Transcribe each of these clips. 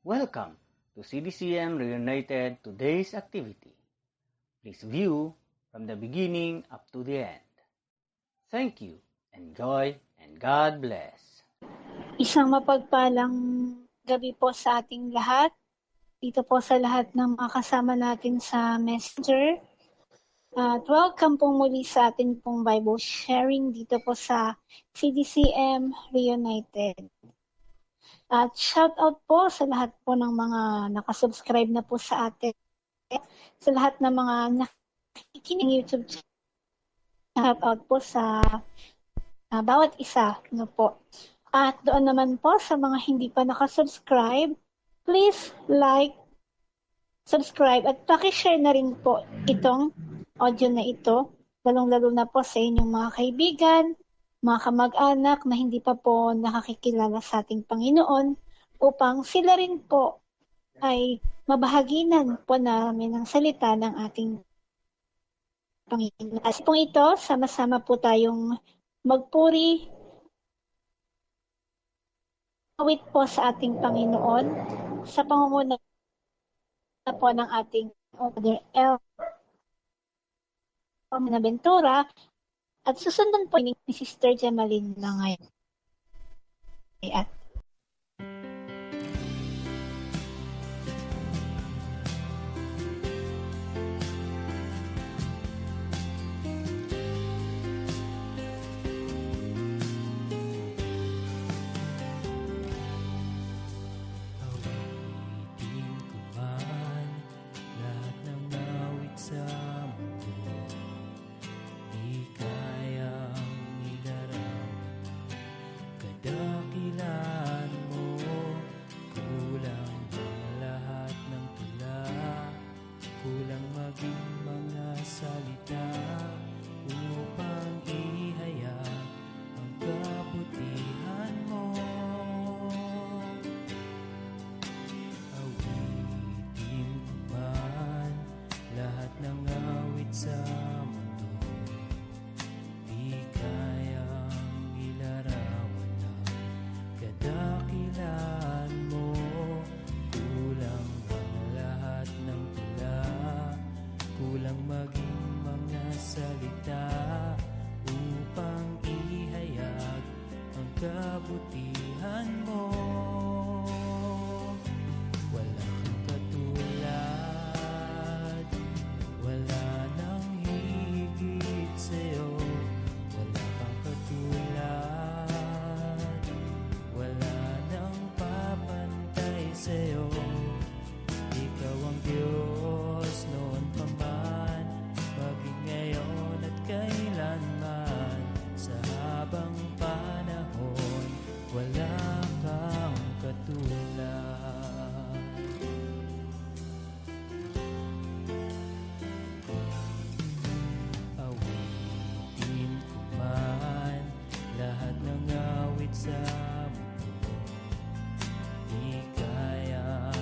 Welcome to CDCM Reunited Today's Activity. Please view from the beginning up to the end. Thank you, enjoy, and God bless. Isang mapagpalang gabi po sa ating lahat. Dito po sa lahat ng mga kasama natin sa Messenger. At welcome po muli sa ating pong Bible sharing dito po sa CDCM Reunited. At shout out po sa lahat po ng mga nakasubscribe na po sa atin. Sa lahat ng mga nakikinig ng YouTube channel. Shout out po sa bawat isa. No po. At doon naman po sa mga hindi pa nakasubscribe, please like, subscribe at pakishare na rin po itong audio na ito, lalong-lalo na po sa inyong mga kaibigan, mga kamag-anak na hindi pa po nakakikilala sa ating Panginoon upang sila rin po ay mabahaginan po namin ang salita ng ating Panginoon. At po ito, sama-sama po tayong magpuri, awit po sa ating Panginoon sa pangunguna po ng ating Father L. Buenaventura at susundan po ni Sister Gemaline na ngayon. At kabutihan mo, wala kang katulad, wala nang higit sa'yo, wala kang katulad, wala nang papantay sa'yo. Ikaw ang Diyos noon pa man, maging ngayon at kailanman, sa habang panahon, wala kang katulad. Awitin ko man lahat ng awit sa mundo, di kayang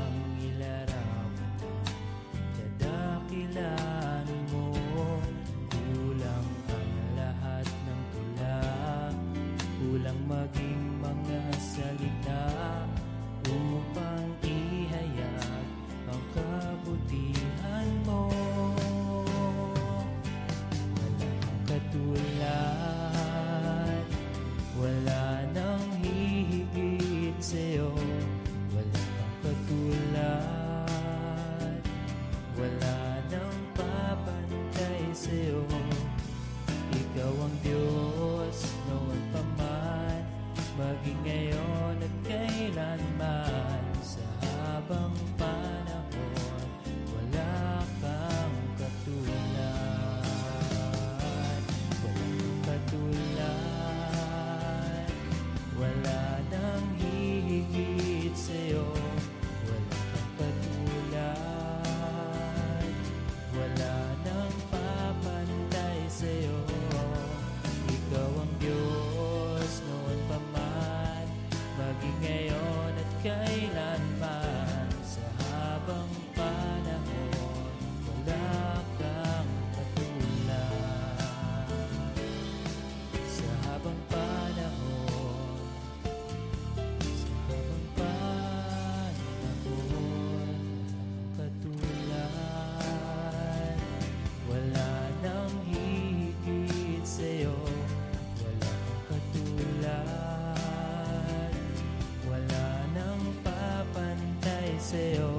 sa'yo.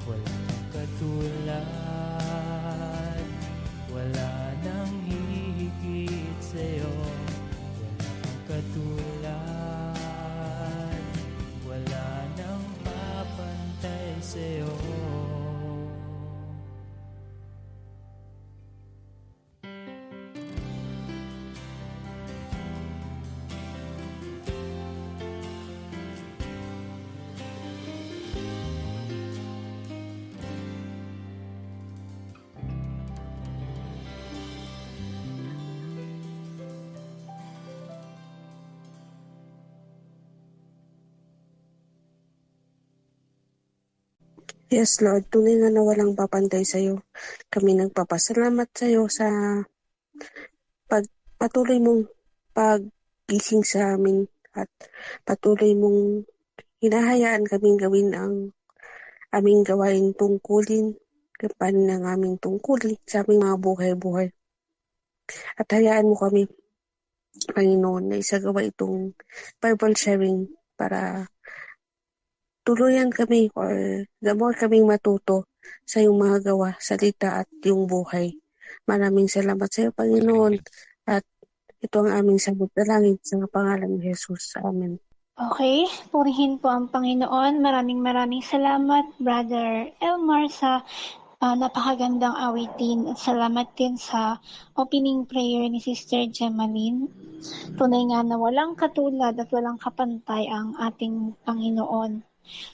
Wala kang katulad, wala nang hihigit sa'yo. Wala kang katulad, wala nang papantay sa'yo. Yes, Lord, tunay nga na walang papantay sa'yo. Kami nagpapasalamat sa'yo sa patuloy mong paggising sa amin at patuloy mong hinahayaan kaming gawin ang aming gawain tungkulin, kapanin ng aming tungkulin sa aming mga buhay-buhay. At hayaan mo kami, Panginoon, na isagawa itong Bible sharing para tuluyan kami or the more kaming matuto sa iyong mga gawa, salita at yung buhay. Maraming salamat sa iyo, Panginoon. At ito ang aming sagot na langit sa pangalan ni Jesus. Amen. Okay, purihin po ang Panginoon. Maraming salamat, Brother Elmar, sa napakagandang awitin. At salamat din sa opening prayer ni Sister Gemaline. Tunay nga na walang katulad at walang kapantay ang ating Panginoon.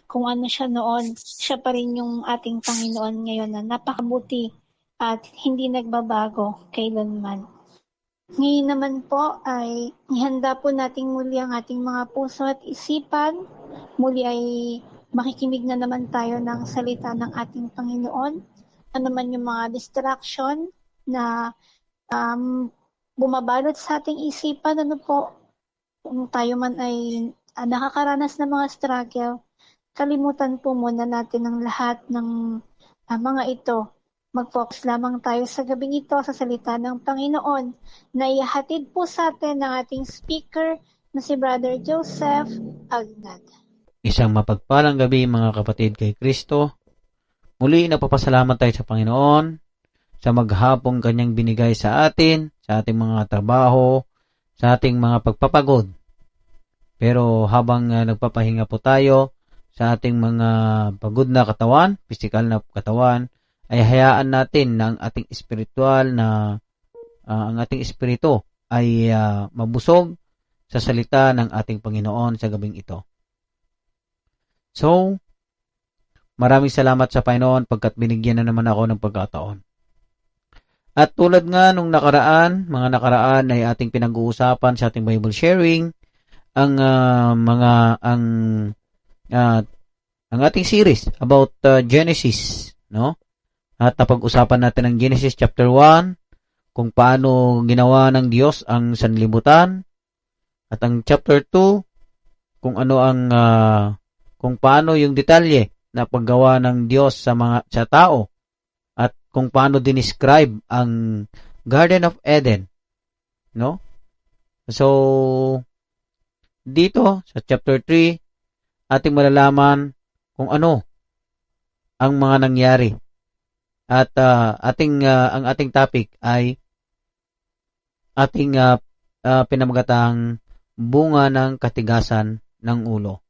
Kung ano siya noon, siya pa rin yung ating Panginoon ngayon na napakabuti at hindi nagbabago kailanman. Ngayon naman po ay ihanda po nating muli ang ating mga puso at isipan. Muli ay makikinig na naman tayo ng salita ng ating Panginoon. Ano man yung mga distraction na bumabalot sa ating isipan, ano po, kung tayo man ay nakakaranas ng mga struggle, kalimutan po muna natin ang lahat ng mga ito. Mag-focus lamang tayo sa gabing ito sa salita ng Panginoon na ihahatid po sa atin ng ating speaker na si Brother Joseph Agnad. Isang mapagpalang gabi mga kapatid kay Kristo. Muli napapasalamat tayo sa Panginoon sa maghapong kanyang binigay sa atin, sa ating mga trabaho, sa ating mga pagpapagod. Pero habang nagpapahinga po tayo sa ating mga pagod na katawan, physical na katawan, ay hayaan natin na ang ating espiritual na ang ating espiritu ay mabusog sa salita ng ating Panginoon sa gabing ito. So, maraming salamat sa Panginoon pagkat binigyan na naman ako ng pagkataon. At tulad nga nung mga nakaraan ay ating pinag-uusapan sa ating Bible sharing ang ang ating series about Genesis, no? At napag-usapan natin ang Genesis chapter 1, kung paano ginawa ng Diyos ang sanlibutan, at ang chapter 2, kung paano yung detalye na paggawa ng Diyos sa tao, at kung paano dinescribe ang Garden of Eden, no? So dito sa chapter 3, ating malalaman kung ano ang mga nangyari. At ang ating topic ay ating pinamagatang bunga ng katigasan ng ulo.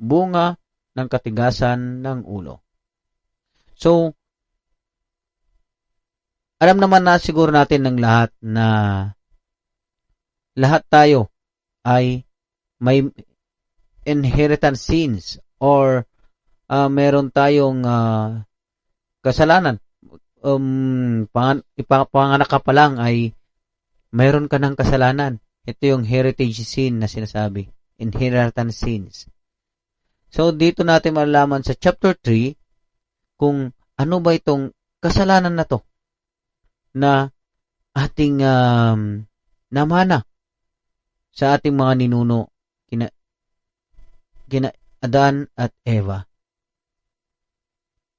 Bunga ng katigasan ng ulo. So, alam naman na siguro natin ng lahat na lahat tayo ay may inheritance sins or meron tayong kasalanan. Panganak ka pa lang ay mayroon ka ng kasalanan. Ito yung heritage sin na sinasabi. Inheritance sins. So, dito natin malalaman sa chapter 3 kung ano ba itong kasalanan na to na ating namana sa ating mga ninuno kina Adan at Eva.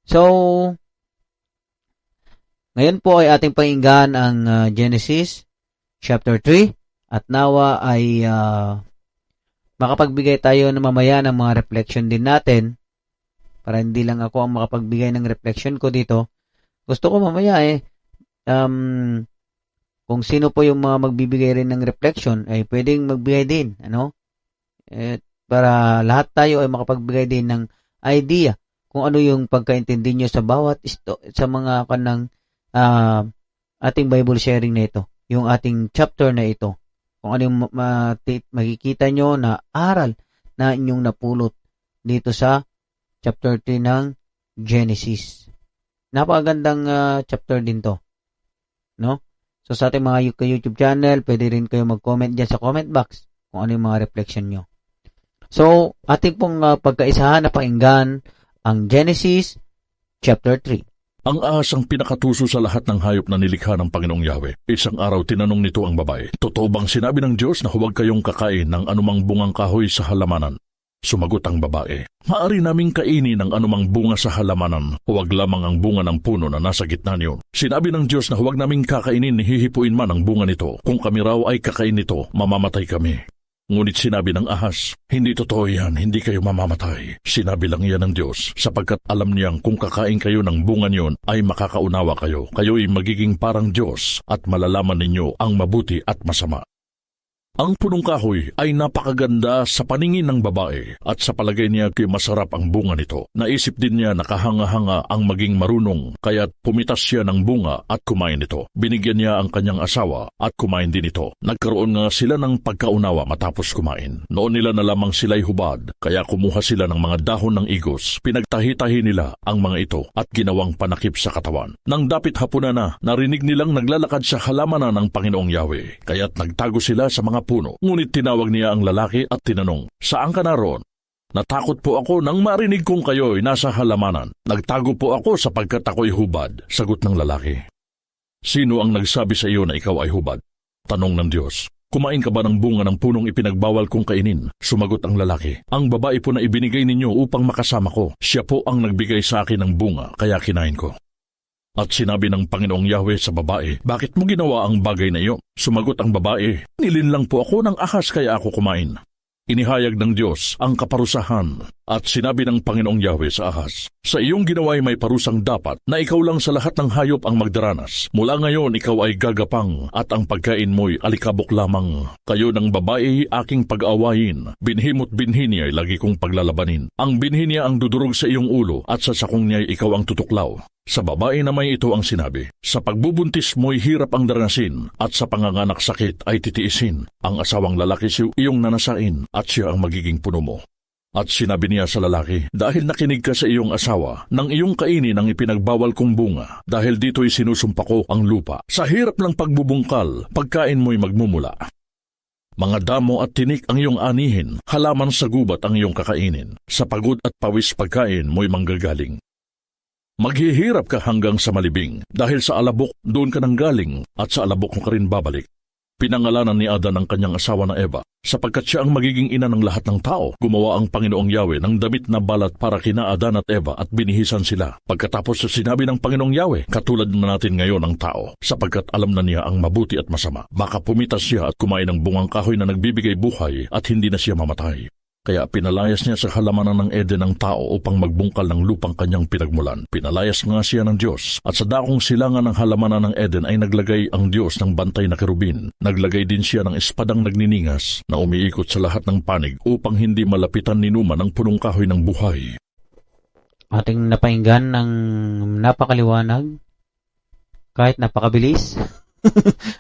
So, ngayon po ay ating pakinggan ang Genesis chapter 3 at nawa ay makapagbigay tayo na mamaya ng mga reflection din natin para hindi lang ako ang makapagbigay ng reflection ko dito. Gusto ko mamaya kung sino po yung mga magbibigay rin ng reflection, ay pwedeng magbigay din, para lahat tayo ay makapagbigay din ng idea kung ano yung pagkaintindi nyo sa bawat sa mga kanang ating Bible sharing na ito, yung ating chapter na ito, kung ano yung makikita nyo na aral na inyong napulot dito sa chapter 3 ng Genesis. Napakagandang chapter din to, no? So sa ating mga YouTube channel, pwede rin kayo mag-comment dyan sa comment box kung ano yung mga reflection nyo. So, ating pong pagkaisahan na pakinggan ang Genesis chapter 3. Ang ahas ang pinakatuso sa lahat ng hayop na nilikha ng Panginoong Yahweh. Isang araw tinanong nito ang babae, "Totoo bang sinabi ng Diyos na huwag kayong kakain ng anumang bungang kahoy sa halamanan?" Sumagot ang babae, "Maari naming kainin ang anumang bunga sa halamanan, huwag lamang ang bunga ng puno na nasa gitna niyo. Sinabi ng Diyos na huwag naming kakainin ni hihipuin man ang bunga nito. Kung kami raw ay kakain nito, mamamatay kami." Ngunit sinabi ng ahas, "Hindi totoo yan, hindi kayo mamamatay." Sinabi lang yan ng Diyos, sapagkat alam niyang kung kakain kayo ng bunga niyon, ay makakaunawa kayo. Kayo'y magiging parang Diyos at malalaman ninyo ang mabuti at masama. Ang punong kahoy ay napakaganda sa paningin ng babae at sa palagay niya kay masarap ang bunga nito. Naisip din niya na kahanga-hanga ang maging marunong, kaya't pumitas siya ng bunga at kumain nito. Binigyan niya ang kanyang asawa at kumain din ito. Nagkaroon nga sila ng pagkaunawa matapos kumain. Noon nila na lamang sila'y hubad, kaya kumuha sila ng mga dahon ng igos. Pinagtahi-tahi nila ang mga ito at ginawang panakip sa katawan. Nang dapit hapunan na, narinig nilang naglalakad sa halamanan ng Panginoong Yahweh, kaya't nagtago sila sa mga puno. Ngunit tinawag niya ang lalaki at tinanong, "Saan ka naroon?" "Natakot po ako nang marinig kong kayo'y nasa halamanan. Nagtago po ako sapagkat ako'y hubad," sagot ng lalaki. "Sino ang nagsabi sa iyo na ikaw ay hubad?" tanong ng Diyos. "Kumain ka ba ng bunga ng punong ipinagbawal kong kainin?" Sumagot ang lalaki, "Ang babae po na ibinigay ninyo upang makasama ko, siya po ang nagbigay sa akin ng bunga, kaya kinain ko." At sinabi ng Panginoong Yahweh sa babae, "Bakit mo ginawa ang bagay na iyo?" Sumagot ang babae, "Nilinlang po ako ng ahas kaya ako kumain." Inihayag ng Diyos ang kaparusahan at sinabi ng Panginoong Yahweh sa ahas, "Sa iyong ginawa'y may parusang dapat na ikaw lang sa lahat ng hayop ang magdaranas. Mula ngayon ikaw ay gagapang at ang pagkain mo'y alikabok lamang. Kayo ng babae aking pag-awayin, binhi mo't binhi niya ay lagi kong paglalabanin. Ang binhi niya ang dudurog sa iyong ulo at sa sakong niya ikaw ang tutuklaw." Sa babae na may ito ang sinabi, "Sa pagbubuntis mo'y hirap ang daranasin at sa panganganak sakit ay titiisin. Ang asawang lalaki siya iyong nanasain at siya ang magiging puno mo." At sinabi niya sa lalaki, "Dahil nakinig ka sa iyong asawa, nang iyong kainin ang ipinagbawal kong bunga, dahil dito'y sinusumpa ko ang lupa. Sa hirap ng pagbubungkal, pagkain mo'y magmumula. Mga damo at tinik ang iyong anihin, halaman sa gubat ang iyong kakainin. Sa pagod at pawis pagkain mo'y manggagaling. Maghihirap ka hanggang sa malibing, dahil sa alabok doon ka nang galing, at sa alabok mo ka rin babalik." Pinangalanan ni Adan ang kanyang asawa na Eva, sapagkat siya ang magiging ina ng lahat ng tao. Gumawa ang Panginoong Yahweh ng damit na balat para kina Adan at Eva at binihisan sila. Pagkatapos sa sinabi ng Panginoong Yahweh, "Katulad na natin ngayon ang tao, sapagkat alam na niya ang mabuti at masama. Baka pumitas siya at kumain ng bungang kahoy na nagbibigay buhay at hindi na siya mamatay." Kaya pinalayas niya sa halamanan ng Eden ang tao upang magbungkal ng lupang kanyang pinagmulan. Pinalayas nga siya ng Diyos. At sa dakong silangan ng halamanan ng Eden ay naglagay ang Diyos ng bantay na kerubin. Naglagay din siya ng espadang nagniningas na umiikot sa lahat ng panig upang hindi malapitan ni Numa ng punong kahoy ng buhay. Ating napahinggan ng napakaliwanag, kahit napakabilis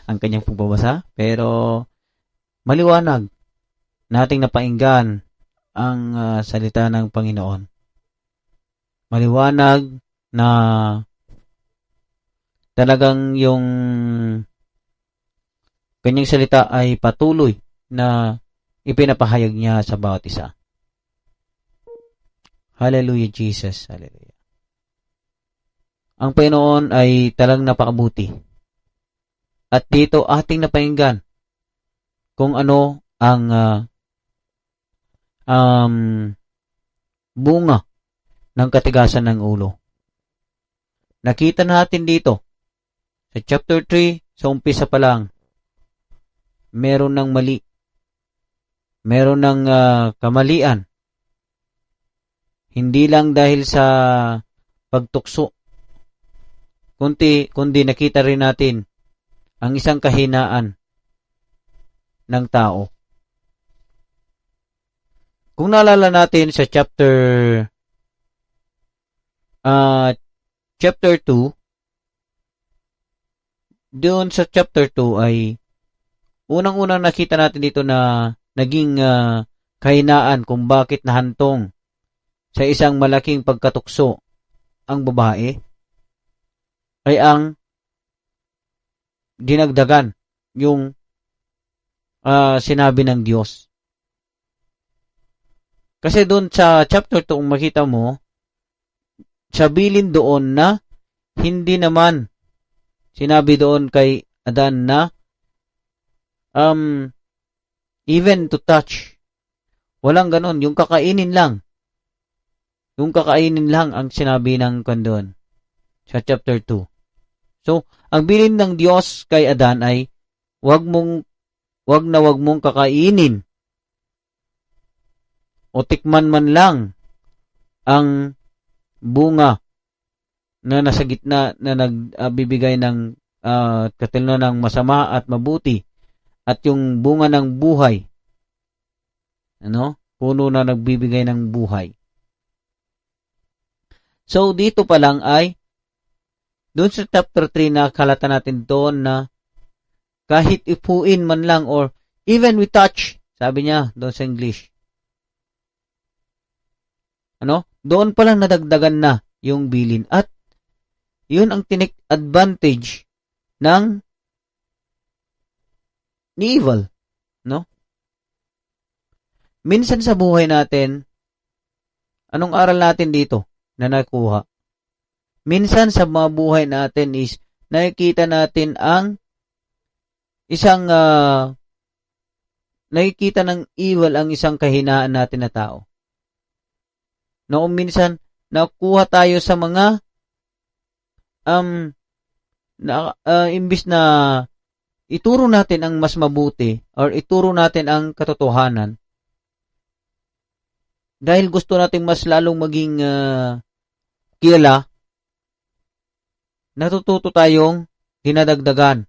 ang kanyang pagbabasa, pero maliwanag nating napahinggan ang salita ng Panginoon. Maliwanag na talagang yung kanyang salita ay patuloy na ipinapahayag niya sa bawat isa. Hallelujah, Jesus. Hallelujah. Ang Panginoon ay talagang napakabuti. At dito ating napahinggan kung ano ang bunga ng katigasan ng ulo. Nakita natin dito sa chapter 3, sa umpisa pa lang, meron ng mali, meron ng kamalian. Hindi lang dahil sa pagtukso, kundi nakita rin natin ang isang kahinaan ng tao. Kung naalala natin sa chapter 2, doon sa chapter 2 ay unang-unang nakita natin dito na naging kahinaan kung bakit nahantong sa isang malaking pagkatukso ang babae ay ang dinagdagan yung sinabi ng Diyos. Kasi doon sa chapter 2 kung makita mo, sabilin doon na hindi naman sinabi doon kay Adan na even to touch. Walang ganon. Yung kakainin lang. Yung kakainin lang ang sinabi ng doon sa chapter 2. So, ang bilin ng Diyos kay Adan ay wag mong kakainin o tikman man lang ang bunga na nasa gitna na nagbibigay ng katulad ng masama at mabuti at yung bunga ng buhay. Puno na nagbibigay ng buhay. So, dito pa lang ay doon sa chapter 3 na kalata natin doon na kahit ipuin man lang or even with touch, sabi niya doon sa English. Doon pa lang nadagdagan na yung bilin. At yun ang advantage ng ni evil. Minsan sa buhay natin, anong aral natin dito na nakuha? Minsan sa mga buhay natin is nakikita natin ang isang nakikita ng evil ang isang kahinaan natin na tao. Noong minsan nakuha tayo sa mga imbis na ituro natin ang mas mabuti or ituro natin ang katotohanan, dahil gusto natin mas lalong maging kilala, natututo tayong dinadagdagan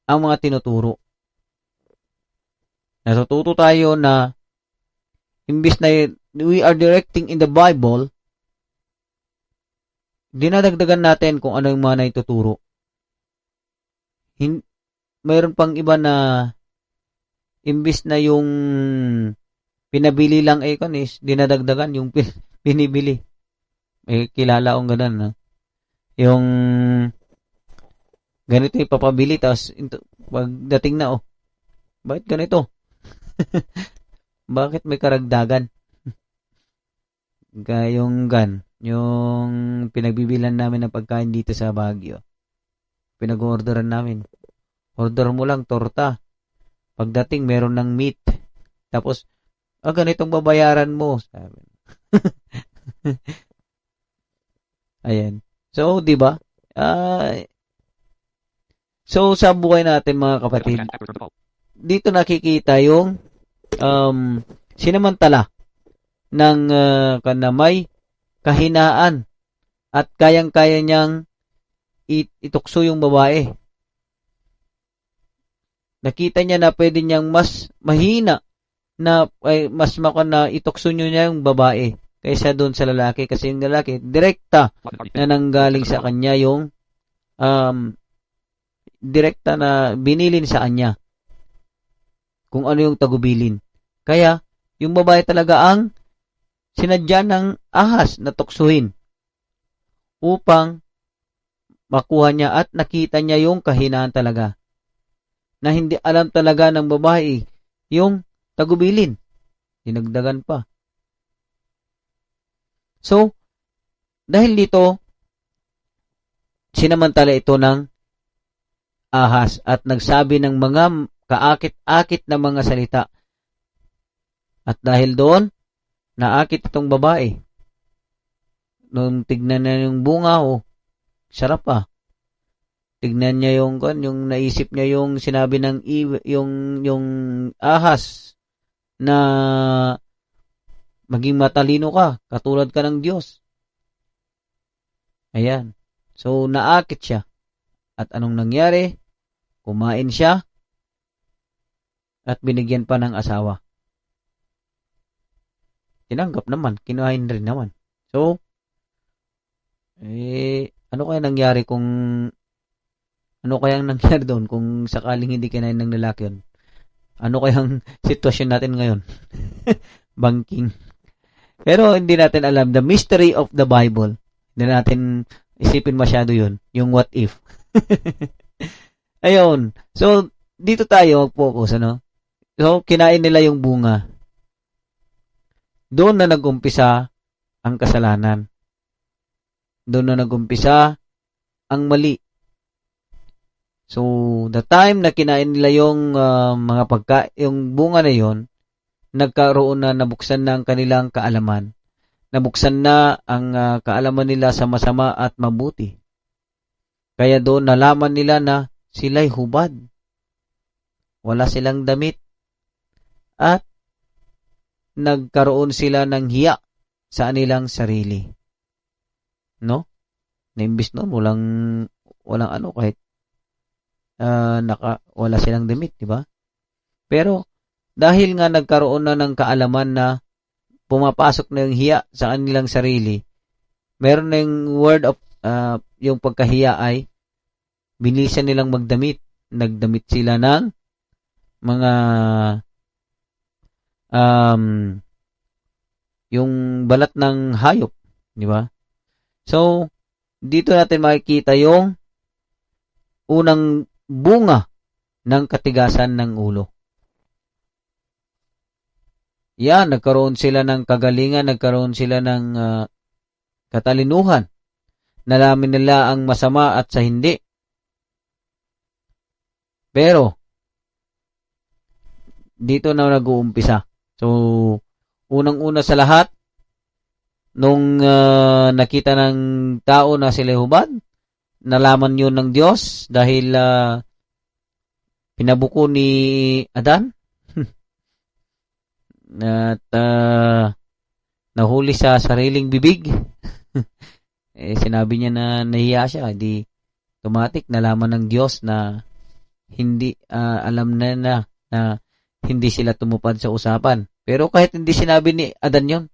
ang mga tinuturo. Natututo tayo na imbis na we are directing in the Bible, dinadagdagan natin kung ano yung mga naituturo. Mayroon pang iba na imbis na yung pinabili lang is dinadagdagan yung binibili. May kilala akong ganun. Yung ganito ipapabili tapos pagdating na bakit ganito? Bakit may karagdagan? Yung pinagbibilan namin ng pagkain dito sa Baguio. Pinag-orderan namin. Order mo lang torta. Pagdating meron ng meat. Tapos ganitong babayaran mo, sabi. Ayan. So, 'di ba? So sa buhay natin mga kapatid, dito nakikita yung sinamantala ng kanamay kahinaan at kayang-kaya niyang itukso yung babae. Nakita niya na pwede niyang mas mahina na mas itukso niya yung babae kaysa doon sa lalaki, kasi yung lalaki direkta na nanggaling sa kanya yung direkta na binilin sa kanya kung ano yung tagubilin. Kaya yung babae talaga ang sinadya ng ahas na tuksuhin upang makuha niya at nakita niya yung kahinaan talaga na hindi alam talaga ng babae yung tagubilin. Dinagdagan pa. So, dahil dito, sinamantala ito ng ahas at nagsabi ng mga kaakit-akit na mga salita. At dahil doon, naakit itong babae. Nung tignan niya yung bunga, sarap pa. Tignan niya yung naisip niya yung sinabi ng yung ahas na maging matalino ka, katulad ka ng Diyos. Ayan. So, naakit siya. At anong nangyari? Kumain siya at binigyan pa ng asawa. Tinanggap naman, kinain rin naman. So, ano kayang nangyari doon kung sakaling hindi kinain ng lalaki yun? Ano kayang sitwasyon natin ngayon? Banking. Pero hindi natin alam the mystery of the Bible. Hindi natin isipin masyado yun. Yung what if. Ayun. So, dito tayo mag-focus, ano? So, kinain nila yung bunga. Doon na nag-umpisa ang kasalanan. Doon na nag-umpisa ang mali. So, the time na kinain nila yung yung bunga na yon, nagkaroon na, nabuksan na ang kanilang kaalaman. Nabuksan na ang kaalaman nila sa masama at mabuti. Kaya doon nalaman nila na sila'y hubad. Wala silang damit. At nagkaroon sila ng hiya sa kanilang sarili. No? Naimbis noon, walang ano, kahit wala silang damit, di ba? Pero, dahil nga nagkaroon na ng kaalaman na pumapasok na yung hiya sa kanilang sarili, meron na yung word of, yung pagkahiya ay, bilisan nilang magdamit. Nagdamit sila ng mga, yung balat ng hayop, di ba? So, dito natin makikita yung unang bunga ng katigasan ng ulo. Yan, nagkaroon sila ng kagalingan, nagkaroon sila ng katalinuhan. Nalaman nila ang masama at sa hindi. Pero, dito na nag-uumpisa. So, unang-una sa lahat, nung nakita ng tao na sila hubad, nalaman yun ng Diyos dahil pinabuko ni Adan at nahuli sa sariling bibig. Sinabi niya na nahiya siya, di automatic nalaman ng Diyos na hindi alam na hindi sila tumupad sa usapan. Pero kahit hindi sinabi ni Adan yun,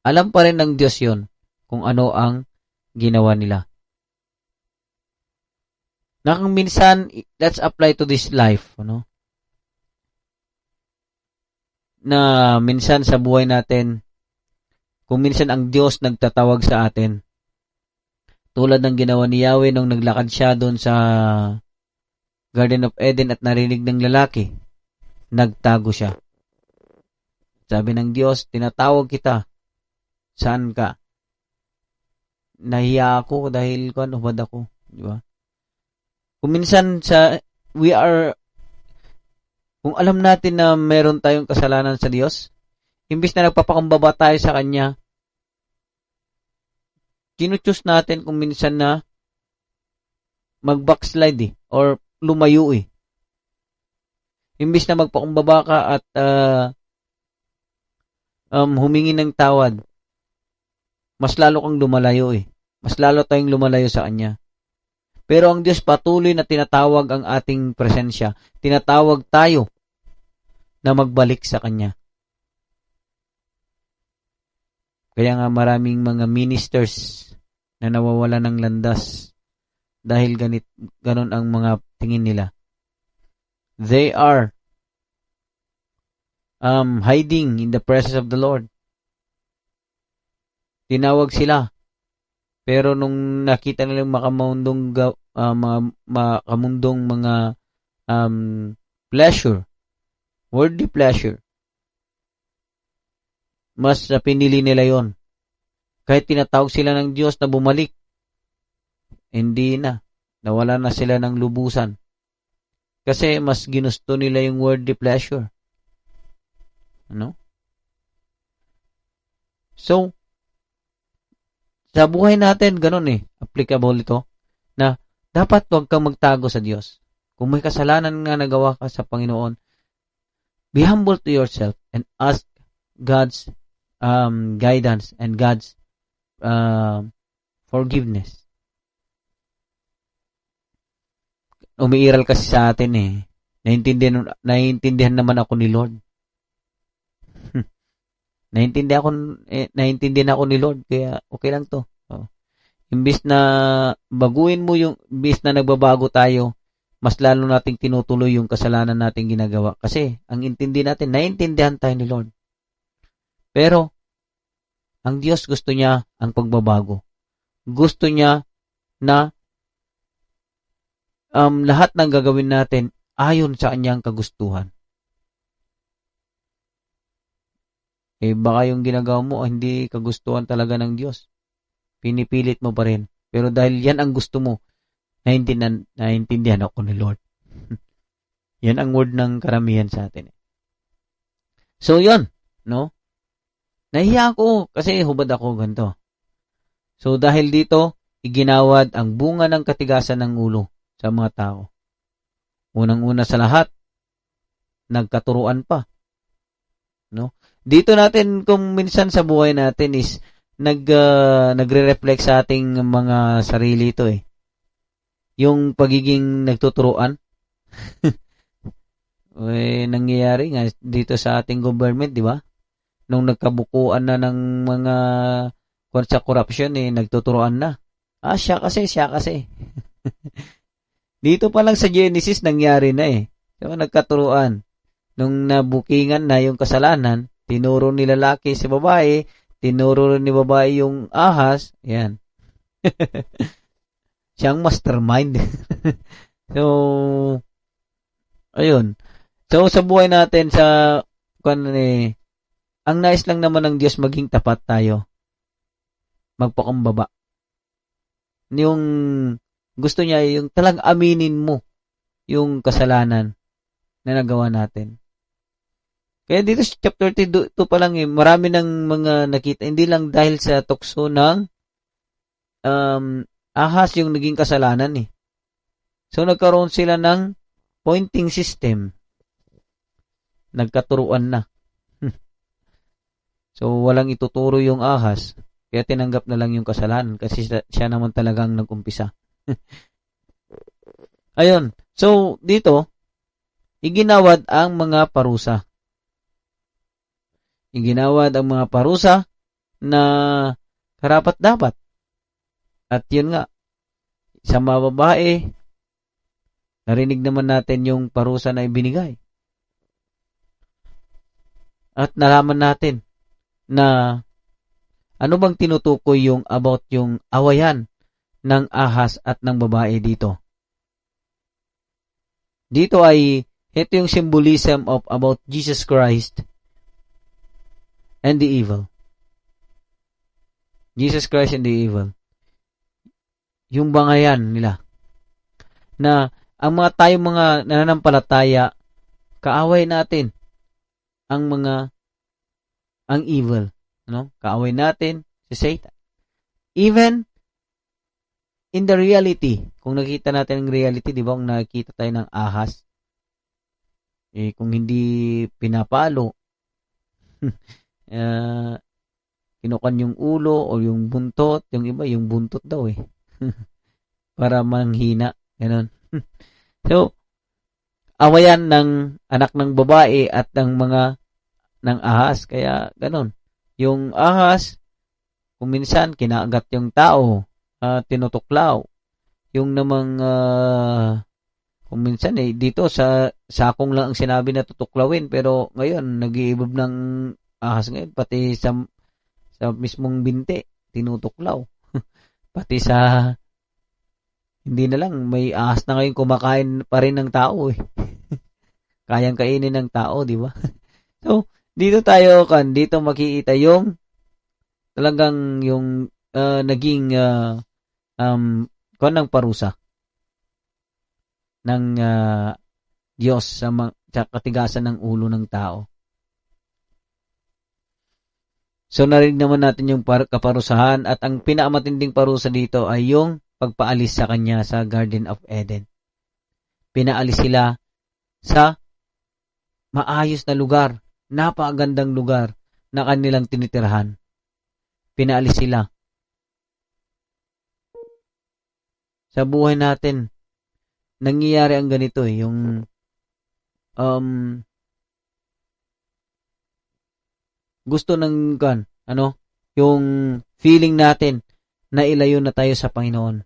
alam pa rin ng Diyos yun kung ano ang ginawa nila. Na kung minsan, let's apply to this life, ano? Na minsan sa buhay natin, kung minsan ang Diyos nagtatawag sa atin, tulad ng ginawa ni Yahweh nung naglakad siya doon sa Garden of Eden at narinig ng lalaki, nagtago siya. Sabi ng Diyos, tinatawag kita. Saan ka? Nahiya ako dahil hubad ako. Di ba? Kung minsan kung alam natin na meron tayong kasalanan sa Diyos, imbis na nagpapakumbaba tayo sa Kanya, kinuchus natin kung minsan na mag-backslide or lumayo Imbis na magpakumbaba ka at humingi ng tawad, mas lalo kang lumalayo Mas lalo tayong lumalayo sa Kanya. Pero ang Diyos patuloy na tinatawag ang ating presensya. Tinatawag tayo na magbalik sa Kanya. Kaya nga maraming mga ministers na nawawala ng landas dahil ganon ang mga tingin nila. They are hiding in the presence of the Lord. Tinawag sila. Pero nung nakita nilang makamundong mga pleasure, worldly pleasure, mas pinili nila yon. Kahit tinatawag sila ng Diyos na bumalik, hindi na. Nawala na sila ng lubusan. Kasi mas ginusto nila yung worldly pleasure. Ano? So, sa buhay natin, ganun applicable ito, na dapat huwag kang magtago sa Diyos. Kung may kasalanan nga nagawa ka sa Panginoon, be humble to yourself and ask God's guidance and God's forgiveness. Umiiral kasi sa atin eh. Naiintindihan naman ako ni Lord. Naiintindihan ako ni Lord, kaya okay lang to. Imbis na baguhin mo imbis na nagbabago tayo, mas lalo nating tinutuloy yung kasalanan nating ginagawa. Kasi, ang intindi natin, naiintindihan tayo ni Lord. Pero, ang Diyos gusto niya ang pagbabago. Gusto niya na lahat ng gagawin natin ayon sa kanyang kagustuhan. Baka yung ginagawa mo hindi kagustuhan talaga ng Diyos. Pinipilit mo pa rin. Pero dahil yan ang gusto mo, naiintindihan ako ni Lord. Yan ang word ng karamihan sa atin. So, yun. No? Nahiya ako kasi hubad ako ganito. So, dahil dito, iginawad ang bunga ng katigasan ng ulo sa mga tao. Unang-una sa lahat, nagkaturuan pa. No? Dito natin, kung minsan sa buhay natin is, nagre-reflect sa ating mga sarili ito eh. Yung pagiging nagtuturuan. Nangyayari nga dito sa ating government, di ba? Nung nagkabukuan na ng mga sa corruption, nagtuturuan na. Siya kasi. Dito pa lang sa Genesis, nangyari na eh. So, nagkaturuan. Nung nabukingan na yung kasalanan, tinuro ni lalaki si babae, tinuro ni babae yung ahas, yan. Siyang mastermind. So, ayun. So, sa buhay natin, ang nais lang naman ng Diyos maging tapat tayo. Magpakumbaba. Yung gusto niya, yung talang aminin mo yung kasalanan na nagawa natin. Kaya dito sa chapter 32 pa lang marami ng mga nakita, hindi lang dahil sa tukso ng ahas yung naging kasalanan eh. So nagkaroon sila ng pointing system. Nagkaturuan na. So walang ituturo yung ahas, kaya tinanggap na lang yung kasalanan kasi siya naman talagang nag-umpisa. Ayun. So dito, iginawad ang mga parusa. Iginawad ang mga parusa na karapat-dapat. At yun nga, sa mga babae, narinig naman natin yung parusa na ibinigay. At nalaman natin na ano bang tinutukoy yung about yung awayan ng ahas at ng babae dito. Dito ay, ito yung symbolism of about Jesus Christ and the evil. Jesus Christ and the evil. Yung bangayan nila. Na ang mga tayong mga nananampalataya, kaaway natin ang evil. No? Kaaway natin si Satan. Even in the reality, kung nakita natin ang reality, di ba, kung nakikita tayo ng ahas, kung hindi pinapalo, kinukan yung ulo o yung buntot, yung iba yung buntot daw para manghina, ganun. So, awayan ng anak ng babae at ng ahas, kaya ganun. Yung ahas, kung minsan kinagat yung tao, tinutuklaw. Yung namang kung minsan dito sa sakong lang ang sinabi na tutuklawin, pero ngayon nag-iibab ng ahas ngayon, pati sa mismong binte, tinutuklaw. Pati sa, hindi na lang, may ahas na ngayon kumakain pa rin ng tao Kayang kainin ng tao, di ba? So, dito makikita yung talagang yung naging ng parusa ng Diyos sa katigasan ng ulo ng tao. So, narinig naman natin yung kaparusahan at ang pinakamatinding parusa dito ay yung pagpaalis sa kanya sa Garden of Eden. Pinaalis sila sa maayos na lugar, napakagandang lugar na kanilang tinitirahan. Pinaalis sila. Sa buhay natin, nangyayari ang ganito yung gusto ng yung feeling natin na ilayo na tayo sa Panginoon.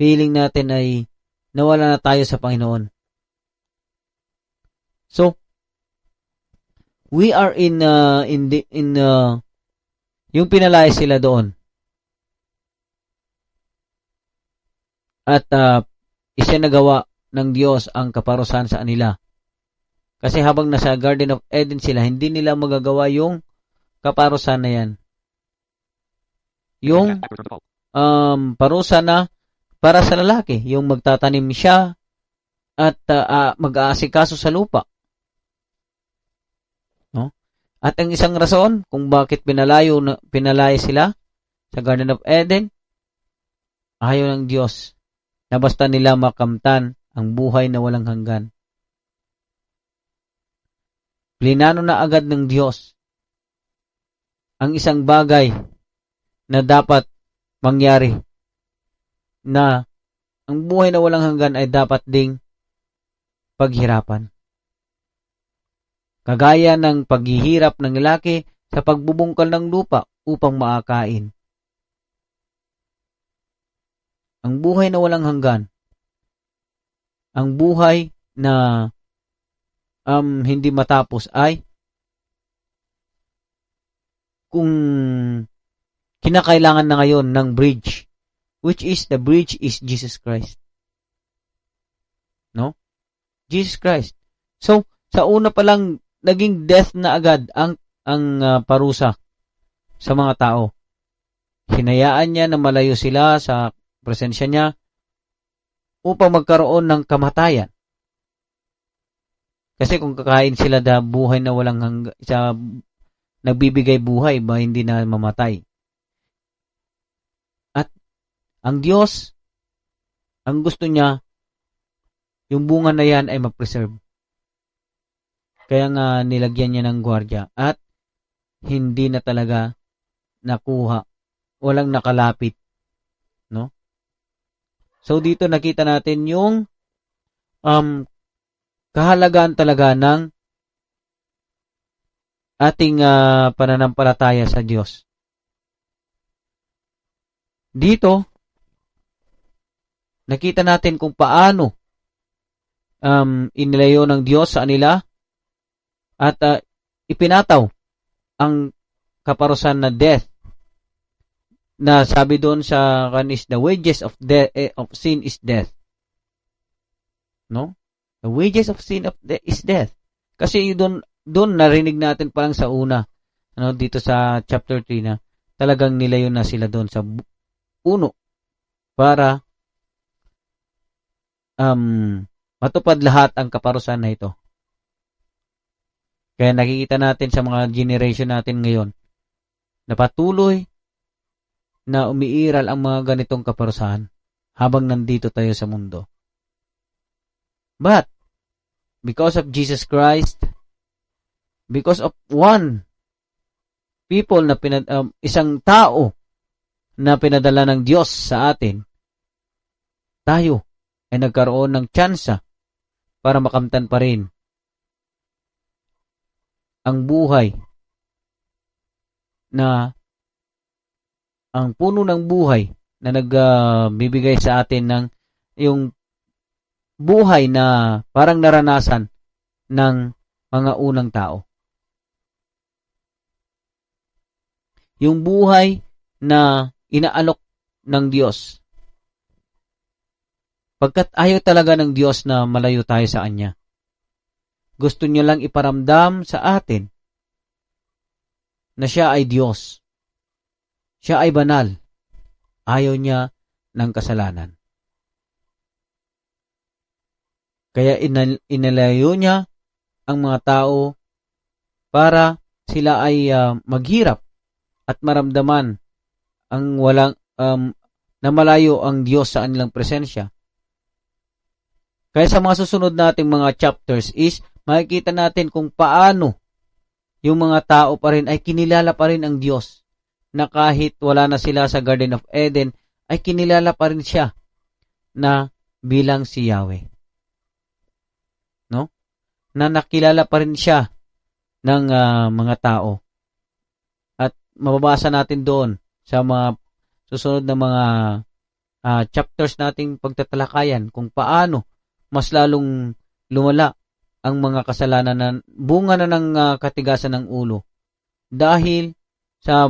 Feeling natin ay nawala na tayo sa Panginoon. So, we are yung pinalaya sila doon. At isinagawa ng Diyos ang kaparusahan sa kanila. Kasi habang nasa Garden of Eden sila, hindi nila magagawa yung kaparusahan na yan. Yung parusa na para sa lalaki, yung magtatanim siya at mag-aasikaso sa lupa. No? At ang isang rason kung bakit pinalaya sila sa Garden of Eden, ayaw ng Diyos na basta nila makamtan ang buhay na walang hanggan. Plinano na agad ng Diyos ang isang bagay na dapat mangyari, na ang buhay na walang hanggan ay dapat ding paghirapan. Kagaya ng paghihirap ng lalaki sa pagbubungkal ng lupa upang maakain. Ang buhay na walang hanggan, ang buhay na hindi matapos ay kung kinakailangan na ngayon ng bridge, which is the bridge is Jesus Christ. No? Jesus Christ. So, sa una pa lang naging death na agad ang parusa sa mga tao. Hinayaan niya na malayo sila sa presensya niya upang magkaroon ng kamatayan. Kasi kung kakain sila da buhay na walang nagbibigay buhay ba hindi na mamatay. At ang Diyos, ang gusto niya, yung bunga na yan ay mag-preserve. Kaya nga nilagyan niya ng gwardiya at hindi na talaga nakuha, walang nakalapit. No? So dito nakita natin yung kahalagaan talaga ng ating pananampalataya sa Diyos. Dito nakita natin kung paano inilayo ng Diyos sa kanila at ipinataw ang kaparusahan na death, na sabi doon sa is the wages of sin is death. No? The wages of sin is death. Kasi doon narinig natin parang sa una, dito sa chapter 3 na talagang nilayo na sila doon sa puno para matupad lahat ang kaparusahan na ito. Kaya nakikita natin sa mga generation natin ngayon na patuloy na umiiral ang mga ganitong kaparusahan habang nandito tayo sa mundo. But, because of Jesus Christ, because of one people na isang tao na pinadala ng Diyos sa atin, tayo ay nagkaroon ng tsansa para makamtan pa rin ang buhay na ang puno ng buhay na nagbibigay sa atin ng yung buhay na parang naranasan ng mga unang tao. Yung buhay na inaalok ng Diyos. Pagkat ayaw talaga ng Diyos na malayo tayo sa Kanya. Gusto niya lang iparamdam sa atin na siya ay Diyos. Siya ay banal. Ayaw niya ng kasalanan. Kaya inalayo niya ang mga tao para sila ay maghirap at maramdaman ang walang na malayo ang Diyos sa kanilang presensya. Kaya sa mga susunod nating mga chapters is makikita natin kung paano yung mga tao pa rin ay kinilala pa rin ang Diyos, na kahit wala na sila sa Garden of Eden, ay kinilala pa rin siya na bilang si Yahweh. No? Na nakilala pa rin siya ng mga tao. At mababasa natin doon sa mga susunod na mga chapters nating pagtatalakayan kung paano mas lalong lumala ang mga kasalanan na bunga na ng katigasan ng ulo. Dahil sa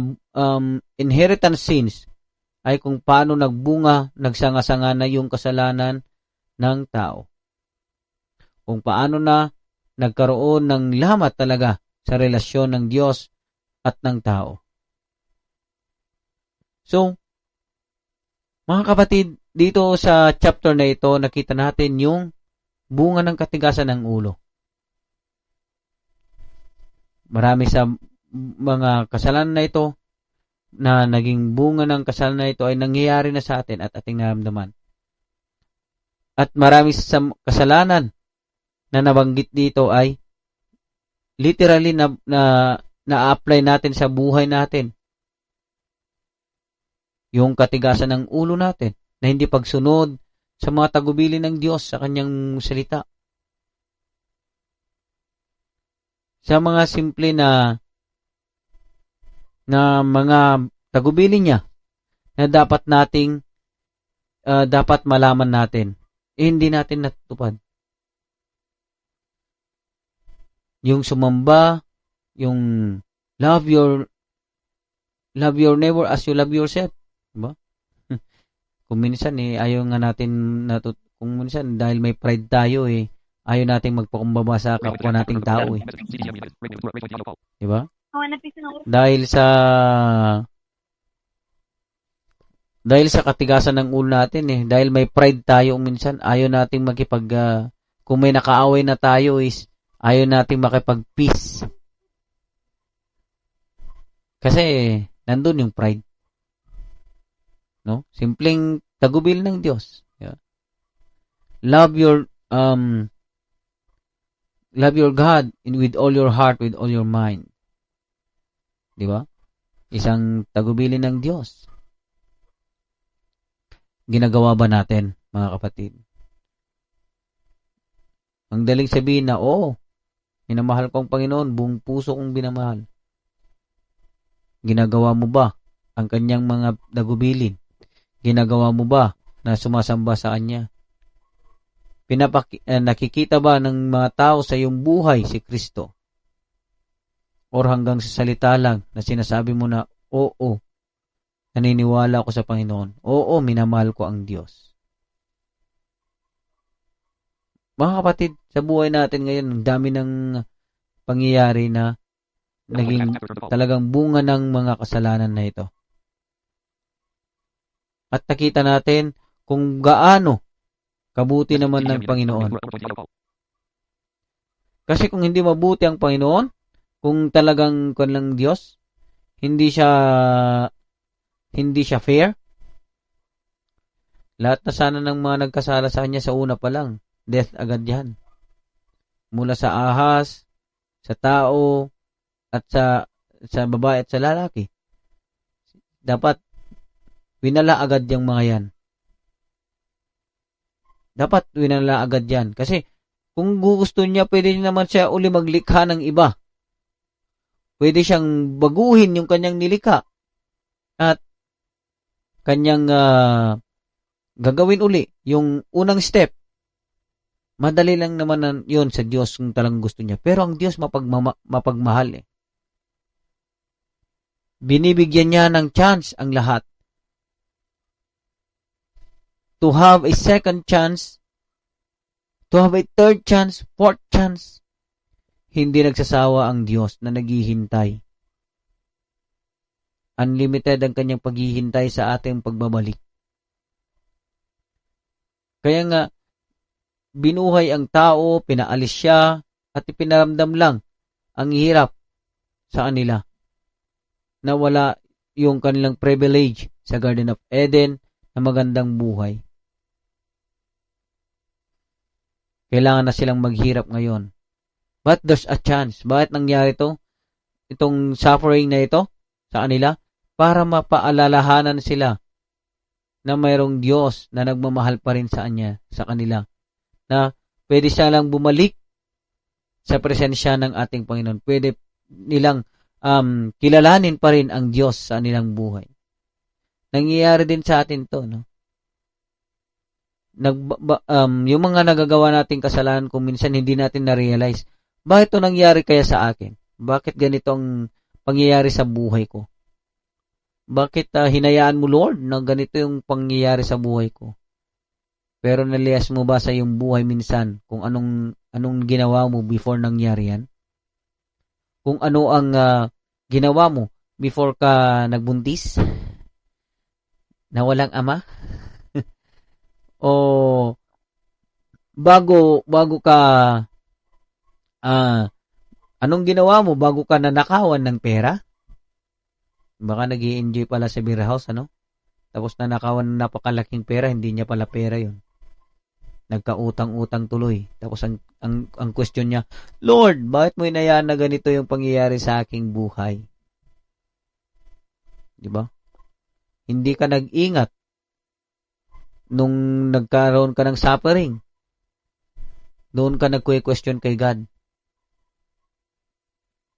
inheritance sins ay kung paano nagbunga, nagsanga-sanga na yung kasalanan ng tao. Kung paano na nagkaroon ng lamat talaga sa relasyon ng Diyos at ng tao. So, mga kapatid, dito sa chapter na ito, nakita natin yung bunga ng katigasan ng ulo. Marami sa mga kasalanan na ito na naging bunga ng kasalanan na ito ay nangyayari na sa atin at ating naramdaman. At marami sa kasalanan na nabanggit dito ay literally na-apply natin sa buhay natin. Yung katigasan ng ulo natin na hindi pagsunod sa mga tagubilin ng Diyos sa kanyang salita. Sa mga simple na mga tagubilin niya na dapat malaman natin, hindi natin natutupad. Yung sumamba, yung love your neighbor as you love yourself. Diba? Kung minsan ayaw nga natin kung minsan dahil may pride tayo ayaw nating magpakumbaba sa kapwa nating tao Diba? Dahil sa katigasan ng ulo natin dahil may pride tayo minsan ayaw nating kung may nakaaway na tayo ayaw nating makipag-peace. Kasi nandun yung pride. No? Simpleng tagubil ng Diyos. Yeah. Love your God with all your heart, with all your mind. Di ba? Isang tagubilin ng Diyos. Ginagawa ba natin, mga kapatid? Ang daling sabihin na, minamahal ko ang Panginoon, buong puso kong binamahal. Ginagawa mo ba ang kanyang mga tagubilin? Ginagawa mo ba na sumasamba sa Kanya? Nakikita ba ng mga tao sa iyong buhay si Kristo? Or hanggang sa salita lang na sinasabi mo na, oo, naniniwala ako sa Panginoon. Oo, minamahal ko ang Diyos. Mga kapatid, sa buhay natin ngayon, ang dami ng pangyayari na naging talagang bunga ng mga kasalanan na ito. At nakita natin kung gaano kabuti naman ng Panginoon. Kasi kung hindi mabuti ang Panginoon, kung talagang kanilang Diyos, hindi siya fair, lahat na sana ng mga nagkasala sa Kanya sa una pa lang, death agad yan. Mula sa ahas, sa tao, at sa babae at sa lalaki. Dapat winala agad yung mga yan. Dapat winala agad yan. Kasi kung gusto niya, pwede naman siya uli maglikha ng iba. Pwede siyang baguhin yung kanyang nilikha. At kanyang gagawin uli yung unang step. Madali lang naman yun sa Diyos kung talagang gusto niya. Pero ang Diyos mapagmahal Binibigyan niya ng chance ang lahat. To have a second chance, to have a third chance, fourth chance. Hindi nagsasawa ang Diyos na naghihintay. Unlimited ang kanyang paghihintay sa ating pagbabalik. Kaya nga, binuhay ang tao, pinaalis siya, at ipinaramdam lang ang hirap sa kanila. Na wala yung kanilang privilege sa Garden of Eden na magandang buhay. Kailangan na silang maghirap ngayon. But there's a chance. Bakit nangyari to? itong suffering na ito sa kanila para mapaalalahanan sila na mayroong Diyos na nagmamahal pa rin sa kanila, na pwede siya lang bumalik sa presensya ng ating Panginoon. Pwede nilang kilalanin pa rin ang Diyos sa kanilang buhay. Nangyayari din sa atin to, no? Yung mga nagagawa nating kasalanan kung minsan hindi natin na-realize, bakit ito nangyari kaya sa akin? Bakit ganito ang pangyayari sa buhay ko? Bakit hinayaan mo, Lord, na ganito yung pangyayari sa buhay ko? Pero naliyas mo ba sa iyong buhay minsan kung anong ginawa mo before nangyari yan? Kung ano ang ginawa mo before ka nagbuntis? Na walang ama? O bago ka anong ginawa mo bago ka nanakawan ng pera? Baka nag-i-enjoy pala sa beer house, ano? Tapos nanakawan ng napakalaking pera, hindi niya pala pera yun. Nagkautang-utang tuloy. Tapos ang question niya, Lord, bakit mo inayaan na ganito yung pangyayari sa aking buhay? Di ba? Hindi ka nag-ingat nung nagkaroon ka ng suffering. Doon ka nag-question kay God.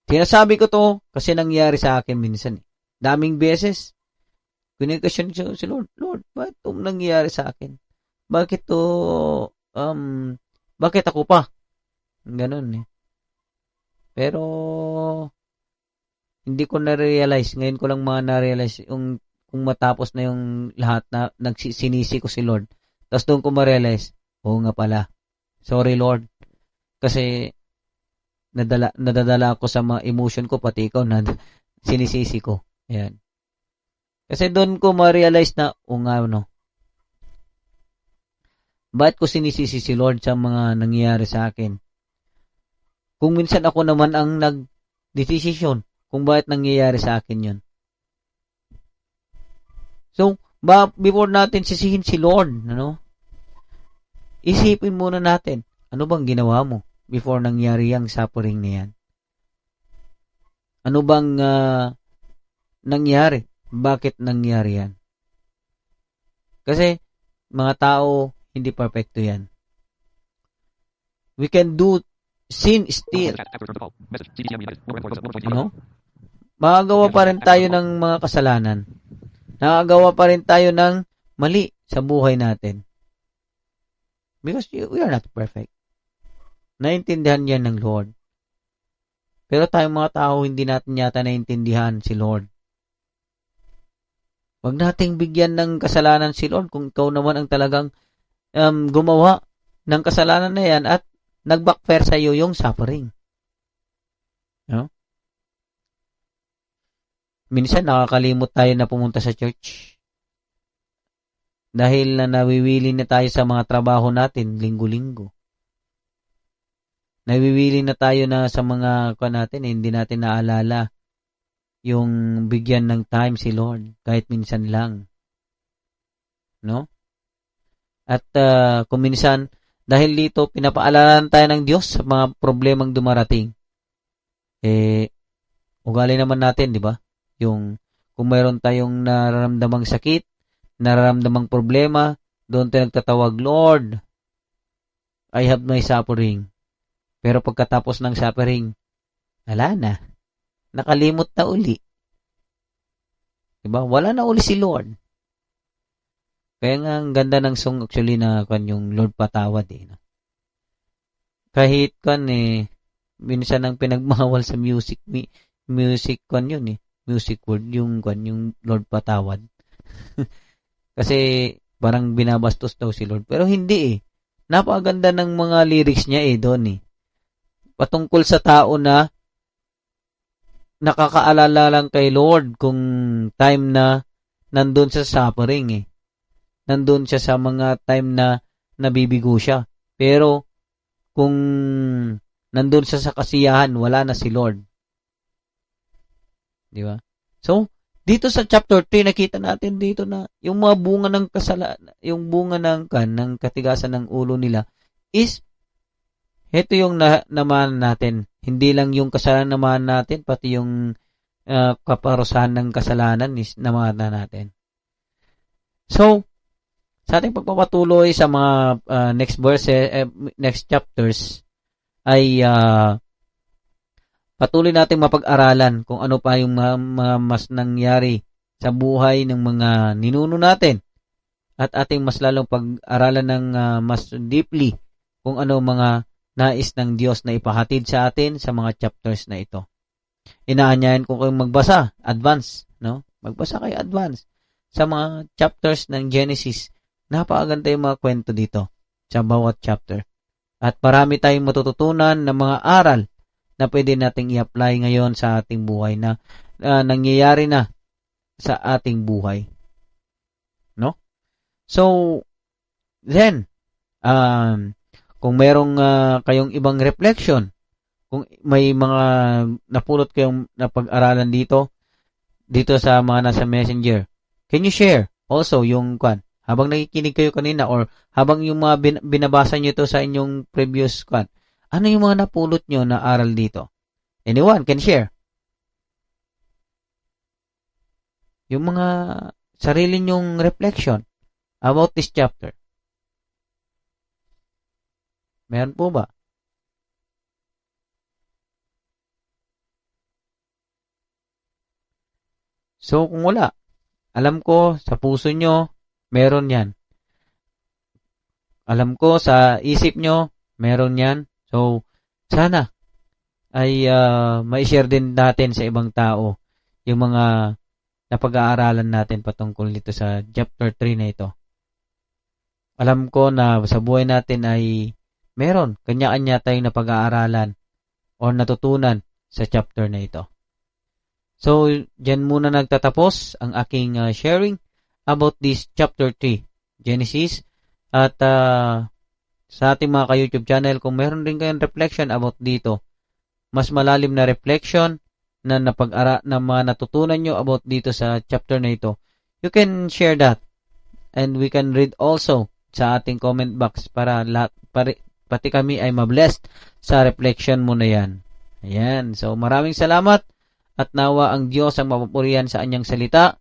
Sinasabi ko to kasi nangyari sa akin minsan. Daming beses. Kini-question si Lord, Lord, bakit ito nangyari sa akin? Bakit to, bakit ako pa? Ganun eh. Pero, hindi ko na-realize, ngayon ko lang na-realize, kung matapos na yung lahat na nagsinisi ko si Lord. Tapos doon ko ma-realize, oo nga pala. Sorry Lord. Kasi, nadadala ako sa mga emotion ko, pati ikaw na sinisisi ko. Ayan. Kasi doon ko ma-realize na, bakit ko sinisisi si Lord sa mga nangyayari sa akin? Kung minsan ako naman ang nag-desisyon kung bakit nangyayari sa akin yun. So, before natin sisihin si Lord, isipin muna natin, ano bang ginawa mo before nangyari ang suffering na yan? Ano bang nangyari? Bakit nangyari yan? Kasi, mga tao, hindi perfecto yan. We can do sin still. Makagawa pa rin tayo ng mga kasalanan. Nakagawa pa rin tayo ng mali sa buhay natin. Because we are not perfect. Naintindihan yan ng Lord. Pero tayong mga tao, hindi natin yata naintindihan si Lord. Huwag nating bigyan ng kasalanan si Lord kung ikaw naman ang talagang gumawa ng kasalanan na yan at nag-backfire sa iyo yung suffering. No? Minsan nakakalimot tayo na pumunta sa church. Dahil na nawiwili na tayo sa mga trabaho natin linggo-linggo. Nawiwili na tayo na sa mga natin, hindi natin naalala yung bigyan ng time si Lord kahit minsan lang. No? At kung minsan, dahil dito, pinapaalalan tayo ng Diyos sa mga problemang dumarating. Ugali naman natin, di ba? Yung, kung mayroon tayong nararamdamang sakit, nararamdamang problema, doon tayo nagtatawag, Lord, I have my suffering. Pero pagkatapos ng suffering, wala na. Nakalimot na uli. Diba? Wala na uli si Lord. Kaya nga, ang ganda ng song actually na yung Lord Patawad No? Kahit minsan ang pinagmawal sa music yun music word, yung Lord Patawad. Kasi parang binabastos daw si Lord. Pero hindi Napakaganda ng mga lyrics niya doon Patungkol sa tao na nakakaalala lang kay Lord kung time na nandun sa suffering Nandun siya sa mga time na nabibigo siya. Pero, kung nandun siya sa kasiyahan, wala na si Lord. Di ba? So, dito sa chapter 3, nakita natin dito na yung mga bunga ng kasalanan, yung bunga ng katigasan ng ulo nila is, ito yung naman natin Hindi lang yung kasalanan naman natin, pati yung kaparusahan ng kasalanan is namana natin. So, sa ating pagpapatuloy sa mga next chapters, ay patuloy nating mapag-aralan kung ano pa yung mga mas nangyari sa buhay ng mga ninuno natin, at ating mas lalong pag-aralan ng mas deeply kung ano mga nais ng Diyos na ipahatid sa atin sa mga chapters na ito. Inaanyayan ko kayong magbasa, advance, no? Magbasa kayo advance sa mga chapters ng Genesis. Napakaganda yung mga kwento dito sa bawat chapter. At marami tayong matututunan ng mga aral na pwede nating i-apply ngayon sa ating buhay na nangyayari na sa ating buhay. No? So, then, kung merong kayong ibang reflection, kung may mga napulot kayong napag-aralan dito sa mga nasa messenger, can you share also yung habang nakikinig kayo kanina or habang yung mga binabasa nyo to sa inyong previous ano yung mga napulot nyo na aral dito? Anyone can share? Yung mga sarili nyong reflection about this chapter. Meron po ba? So, kung wala, alam ko sa puso nyo, meron yan. Alam ko sa isip nyo, meron yan. So, sana ay ma-share din natin sa ibang tao yung mga napag-aaralan natin patungkol nito sa chapter 3 na ito. Alam ko na sa buhay natin ay meron kanya-kanya tayong napag-aaralan o natutunan sa chapter na ito. So, dyan muna nagtatapos ang aking sharing about this chapter 3, Genesis. At sa ating mga ka-YouTube channel, kung meron rin kayong reflection about dito, mas malalim na reflection na mga natutunan nyo about dito sa chapter na ito, you can share that. And we can read also sa ating comment box para pati kami ay mablessed sa reflection mo na yan. Ayan. So, maraming salamat at nawa ang Diyos ang mapupurihan sa anyang salita,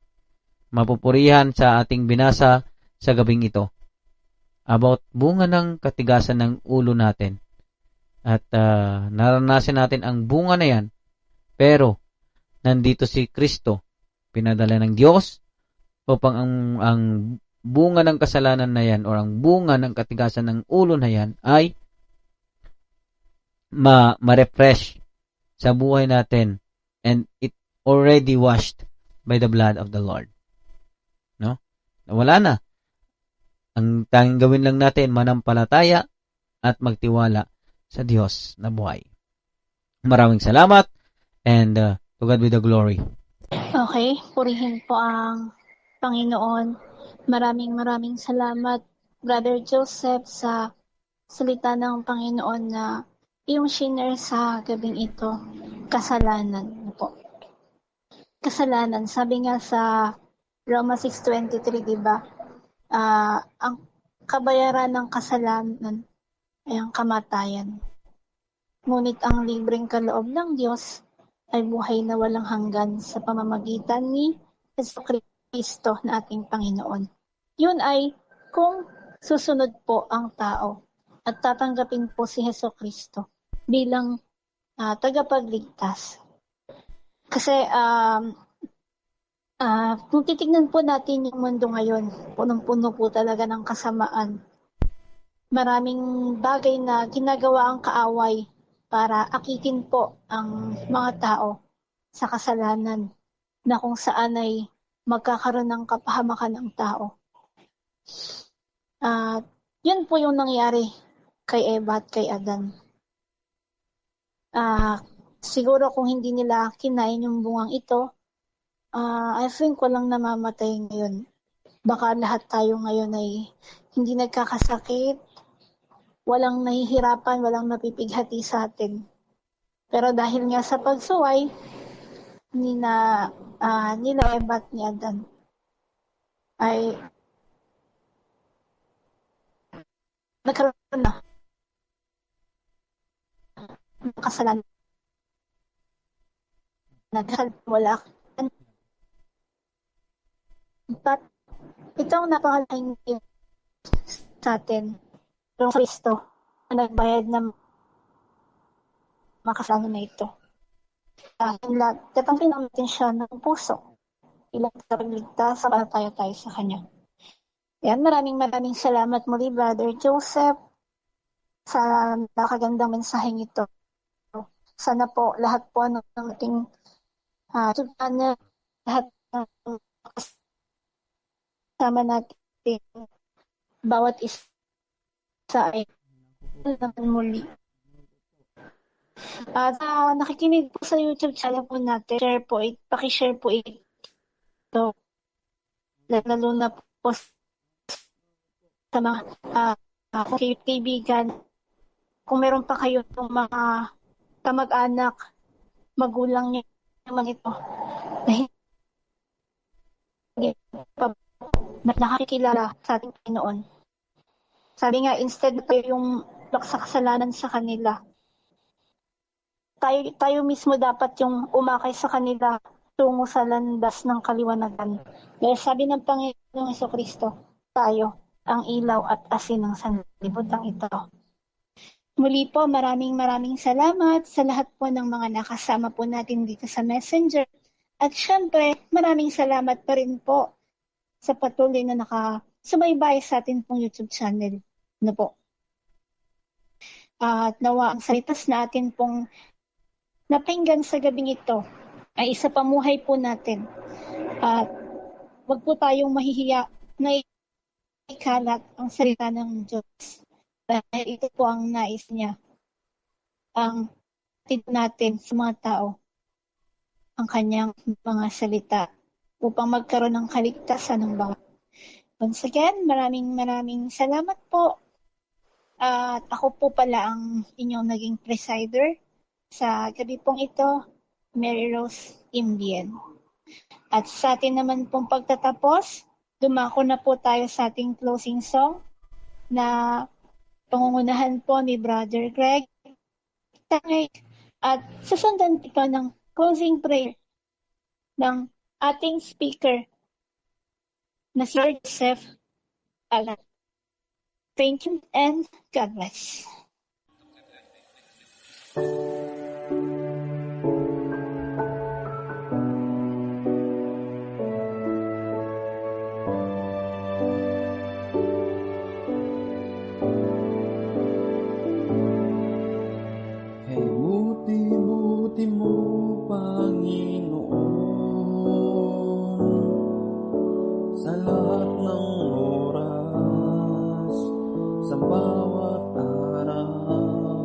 mapupurihan sa ating binasa sa gabing ito about bunga ng katigasan ng ulo natin. At naranasan natin ang bunga na yan, pero nandito si Kristo, pinadala ng Diyos upang ang bunga ng kasalanan na yan or ang bunga ng katigasan ng ulo na yan ay ma-refresh sa buhay natin, and it already washed by the blood of the Lord. No? Wala na. Ang tanging gawin lang natin, manampalataya at magtiwala sa Diyos na buhay. Maraming salamat, and to God be the glory. Okay, purihin po ang Panginoon. Maraming salamat, Brother Joseph, sa salita ng Panginoon na iyong share sa gabing ito. Kasalanan po. Kasalanan, sabi nga sa Roma 6:23, diba? Ang kabayaran ng kasalanan ay ang kamatayan. Ngunit ang libreng kaloob ng Diyos ay buhay na walang hanggan sa pamamagitan ni Jesucristo na ating Panginoon. Yun ay kung susunod po ang tao at tatanggapin po si Jesucristo bilang tagapagligtas. Kasi kung titignan po natin yung mundo ngayon, punong-puno po talaga ng kasamaan. Maraming bagay na ginagawa ang kaaway para akitin po ang mga tao sa kasalanan na kung saan ay magkakaroon ng kapahamakan ng tao. Yun po yung nangyari kay Eva at kay Adan. Siguro kung hindi nila kinain yung bungang ito, I think walang namamatay ngayon. Baka lahat tayo ngayon ay hindi nagkakasakit, walang nahihirapan, walang napipighati sa atin. Pero dahil nga sa pagsuway nila Eva at ni Adan, ay nagkaroon na ng kasalanan nagdasal wala but ito ang napakalaking gift sa atin yung Kristo na nagbayad ng makasalanan na ito. Dahil tatanggapin natin siya ng puso. Ilang pagligtas para tayo sa Kanya. Yan, maraming salamat muli, Brother Joseph, sa nakagandang mensaheng ito. Sana po lahat po ng ating channel, lahat ng kasama natin, bawat isa ay naman muli. At nakikinig po sa YouTube channel po natin, pakishare po ito. Lalo na po sa mga kaibigan. Kung meron pa kayo ng mga kamag-anak, magulang niya naman ito. Na nakakilala sa ating Panginoon. Sabi nga, instead na tayo yung sa kasalanan sa kanila, tayo mismo dapat yung umakay sa kanila tungo sa landas ng kaliwanagan. Dahil sabi ng Panginoong Jesucristo, tayo ang ilaw at asin ng sanlibutan ito. Muli po, maraming salamat sa lahat po ng mga nakasama po natin dito sa Messenger. At syempre, maraming salamat pa rin po sa patuloy na nakasubaybay sa atin pong YouTube channel. Ano po? At nawa ang salitas na atin pong napinggan sa gabing ito ay isa pamuhay po natin. At wag po tayong mahihiya na ikalat ang salita ng Diyos. Dahil ito po ang nais niya. Ang atid natin sa mga tao. Ang kanyang mga salita upang magkaroon ng kaligtasan ng bawat. Once again, maraming salamat po. At ako po pala ang inyong naging presider sa gabi pong ito, Mary Rose Imbien. At sa atin naman pong pagtatapos, dumako na po tayo sa ating closing song na pangungunahan po ni Brother Greg. At susundan ito ng closing prayer ng ating speaker na Sir Joseph Alat. Thank you and God bless. Buti mo, Panginoon, sa lahat ng oras, sa bawat araw,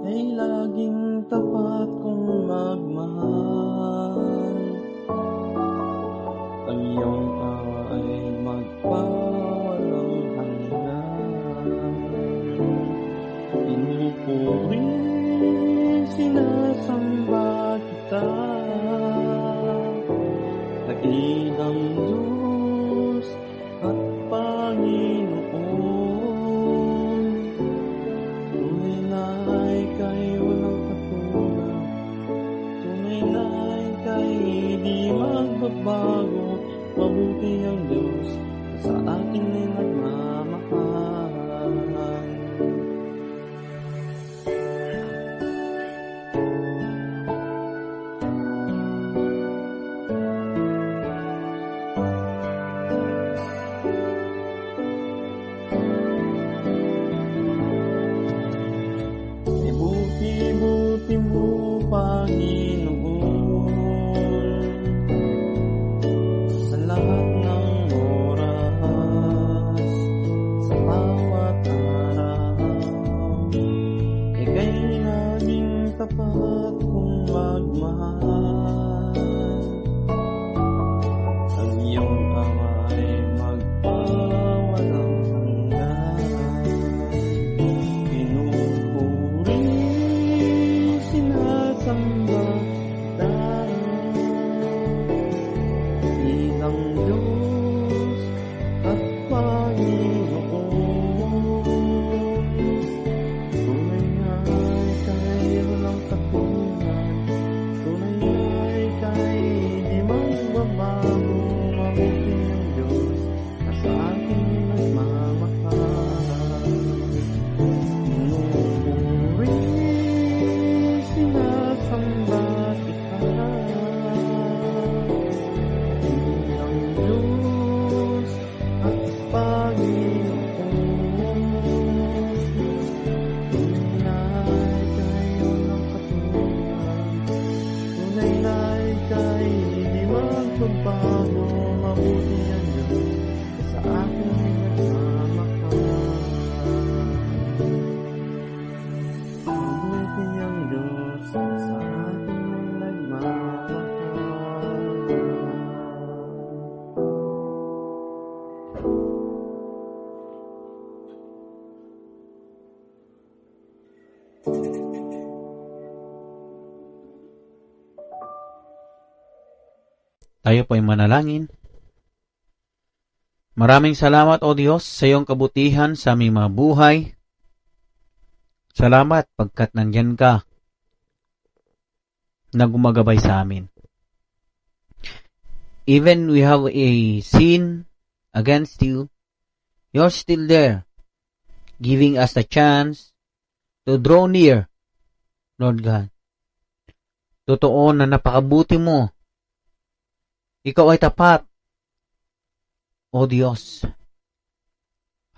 ay laging tapat kong magmahal. Ang iyong awa ay magpawalang hanggan. Pinupuri, sinasamba kita, dakilang Diyos at Panginoon. Tunay na ika'y walang katulad, tunay na ika'y di magbabago. Mabuti ang Diyos sa akin ay nagmamahal. Buti mo, Panginoon, sa lahat ng oras, sa bawat araw, ika'y laging tapat kong magmahal. Ang iyong awa ay magpawalang hanggan. Pinupuri, sinasamba ilang Diyos at Panginoon. Tunay nga ika'y walang katulad, Tayo po ay manalangin. Maraming salamat, O Diyos, sa iyong kabutihan sa aming mga buhay. Salamat pagkat nandyan ka na gumagabay sa amin. Even we have a sin against you, you're still there, giving us a chance to draw near, Lord God. Totoo na napakabuti mo. Ikaw ay tapat, O Diyos.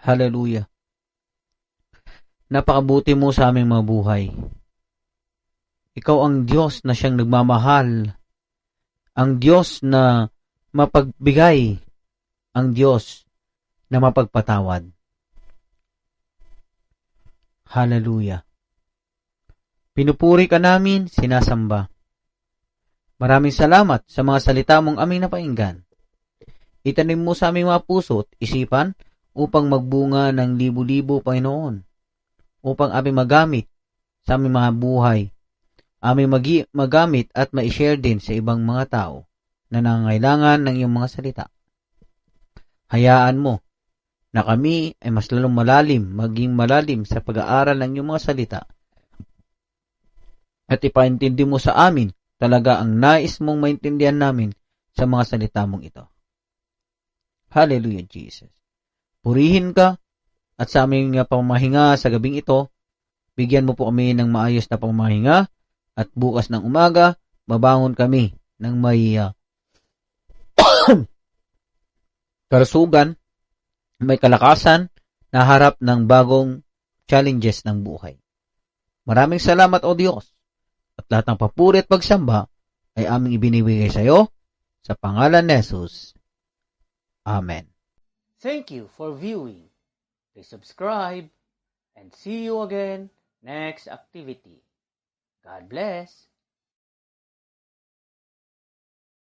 Hallelujah. Napakabuti mo sa aming mga buhay. Ikaw ang Diyos na siyang nagmamahal, ang Diyos na mapagbigay, ang Diyos na mapagpatawad. Hallelujah. Pinupuri ka namin, sinasamba. Maraming salamat sa mga salita mong aming napainggan. Itanim mo sa aming mga puso at isipan upang magbunga ng libu-libo, Panginoon, upang aming magamit sa aming mga buhay, aming magamit at ma-share din sa ibang mga tao na nangangailangan ng iyong mga salita. Hayaan mo na kami ay mas lalong maging malalim sa pag-aaral ng iyong mga salita at ipaintindi mo sa amin talaga ang nais mong maintindihan namin sa mga salita mong ito. Hallelujah, Jesus. Purihin ka at sa aming pamamahinga sa gabing ito, bigyan mo po kami ng maayos na pamamahinga at bukas ng umaga, mabangon kami ng may kalusugan, may kalakasan na harap ng bagong challenges ng buhay. Maraming salamat, O Diyos, at lahat ng papuri at pagsamba ay aming ibinibigay sa iyo sa pangalan ni Jesus. Amen. Thank you for viewing. Please subscribe and see you again next activity. God bless.